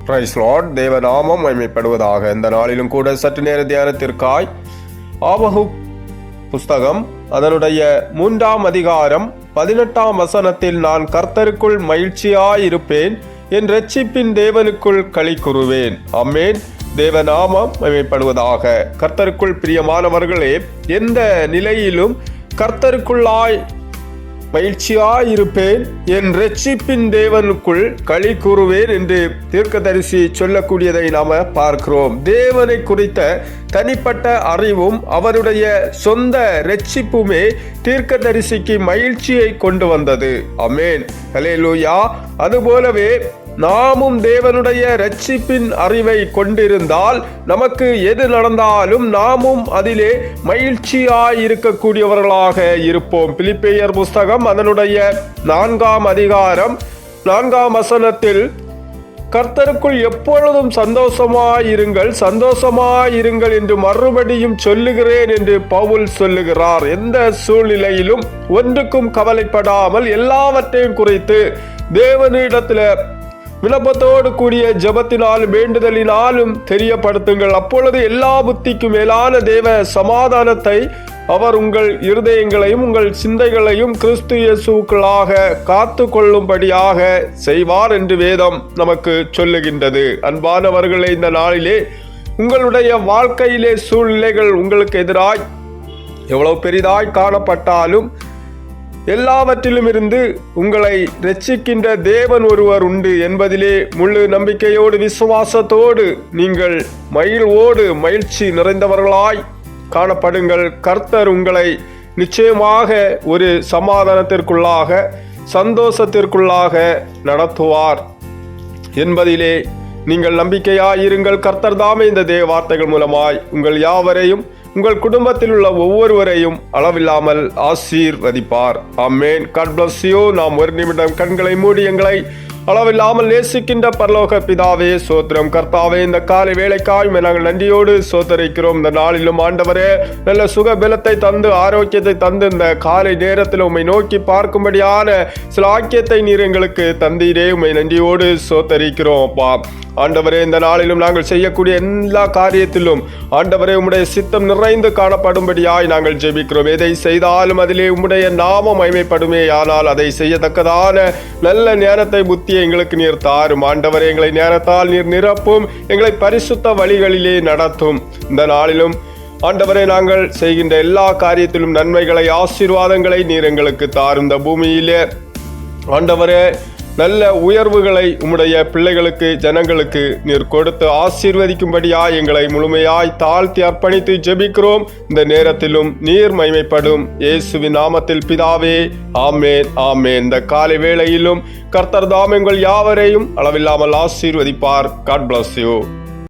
Price Lord. தேவநாமம் மகிமைப்படுவதாக. இந்த நாளிலும் கூட சற்று நேர தியானத்திற்காய் ஆபகுக் புஸ்தகம் அதனுடைய 3ஆம் அதிகாரம் 18ஆம் வசனத்தில், நான் கர்த்தருக்குள் மகிழ்ச்சியாயிருப்பேன், என் இரட்சிப்பின் தேவனுக்குள் களி கூறுவேன். ஆமென். தேவநாமம் மகிமைப்படுவதாக. கர்த்தருக்குள் பிரியமானவர்களே, எந்த நிலையிலும் கர்த்தருக்குள்ளாய் மகிழ்ச்சியாயிருப்பேன், என் இரட்சிப்பின் தேவனுக்குள் களி கூறுவேன் என்று தீர்க்கதரிசி சொல்லக்கூடியதை நாம பார்க்கிறோம். தேவனை குறித்த தனிப்பட்ட அறிவும் அவருடைய சொந்த இரட்சிப்புமே தீர்க்கதரிசிக்கு மகிழ்ச்சியை கொண்டு வந்தது. ஆமென். ஹல்லேலூயா. அதுபோலவே நாமும் தேவனுடைய இரட்சிப்பின் அறிவை கொண்டிருந்தால் நமக்கு எது நடந்தாலும் நாமும் அதிலே மகிழ்ச்சியாய் இருக்கக்கூடியவர்களாக இருப்போம். பிலிப்பியர் புஸ்தகம் அதனுடைய 4ஆம் அதிகாரம் 4ஆம் வசனத்தில், கர்த்தருக்குள் எப்பொழுதும் சந்தோஷமாயிருங்கள் என்று மறுபடியும் சொல்லுகிறேன் என்று பவுல் சொல்லுகிறார். எந்த சூழ்நிலையிலும் ஒன்றுக்கும் கவலைப்படாமல் எல்லாவற்றையும் குறித்து தேவனிடத்தில் விண்ணப்பத்தோடு கூடிய ஜெபத்தினாலும் வேண்டுதலினாலும் தெரியப்படுத்துங்கள். அப்பொழுது எல்லா புத்திக்கும் மேலான தேவ சமாதானத்தை அவர் உங்கள் இருதயங்களையும் உங்கள் சிந்தைகளையும் கிறிஸ்து இயேசுவுக்குள்ளாக காத்து கொள்ளும்படியாக செய்வார் என்று வேதம் நமக்கு சொல்லுகின்றது. அன்பானவர்களே, இந்த நாளிலே உங்களுடைய வாழ்க்கையிலே சூழ்நிலைகள் உங்களுக்கு எதிராய் எவ்வளவு பெரிதாய் காணப்பட்டாலும் எல்லாவற்றிலும் இருந்து உங்களை இரட்சிக்கின்ற தேவன் ஒருவர் உண்டு என்பதிலே முழு நம்பிக்கையோடு விசுவாசத்தோடு நீங்கள் மகிழ்ச்சி நிறைந்தவர்களாய் காணப்படுங்கள். கர்த்தர் உங்களை நிச்சயமாக ஒரு சமாதானத்திற்குள்ளாக சந்தோஷத்திற்குள்ளாக நடத்துவார் என்பதிலே நீங்கள் நம்பிக்கையாயிருங்கள். கர்த்தர் தாமே இந்த தேவ வார்த்தைகள் மூலமாய் உங்கள் யாவரையும் உங்கள் குடும்பத்தில் உள்ள ஒவ்வொருவரையும் அளவில்லாமல் ஆசீர்வதிப்பார். ஆமென். God bless you. நாம் ஒரு நிமிடம் கண்களை மூடி எங்களை அளவில்லாமல் நேசிக்கின்ற பரலோக பிதாவே, சோத்திரம் கர்த்தாவே, இந்த காலை வேளைக்காய் நாங்கள் நன்றியோடு சோதரிக்கிறோம். இந்த நாளிலும் ஆண்டவரே, நல்ல சுக பலத்தை தந்து ஆரோக்கியத்தை தந்து இந்த காலை நேரத்தில் உம்மை நோக்கி பார்க்கும்படியான சில ஆக்கியத்தை நீர் எங்களுக்கு தந்தீரே. உம்மை நன்றியோடு சோதரிக்கிறோம் அப்பா. ஆண்டவரே, இந்த நாளிலும் நாங்கள் செய்யக்கூடிய எல்லா காரியத்திலும் ஆண்டவரே உம்முடைய சித்தம் நிறைந்து காணப்படும்படியாய் நாங்கள் ஜெபிக்கிறோம். எதை செய்தாலும் அதிலே உம்முடைய நாமம் மகிமைப்படுமே. ஆனால் அதை செய்யத்தக்கதான நல்ல ஞானத்தை புத்தியை எங்களுக்கு நீர் தாரும். ஆண்டவரே, எங்களை ஞானத்தால் நீர் நிரப்பும், எங்களை பரிசுத்த வழிகளிலே நடத்தும். இந்த நாளிலும் ஆண்டவரே, நாங்கள் செய்கின்ற எல்லா காரியத்திலும் நன்மைகளை ஆசீர்வாதங்களை நீர் எங்களுக்கு தாரும். இந்த பூமியிலே ஆண்டவரே நல்ல உயர்வுகளை உம்முடைய பிள்ளைகளுக்கு ஜனங்களுக்கு நீர் கொடுத்து ஆசீர்வதிக்கும்படியாய் எங்களை முழுமையாய் தாழ்த்தி அர்ப்பணித்து ஜெபிக்கிறோம். இந்த நேரத்திலும் நீர் மகிமைப்படும் இயேசுவின் நாமத்தில் பிதாவே, ஆமேன் ஆமேன். இந்த காலை வேளையிலும் கர்த்தர் தாம் எங்கள் யாவரையும் அளவில்லாமல் ஆசீர்வதிப்பார். God bless you.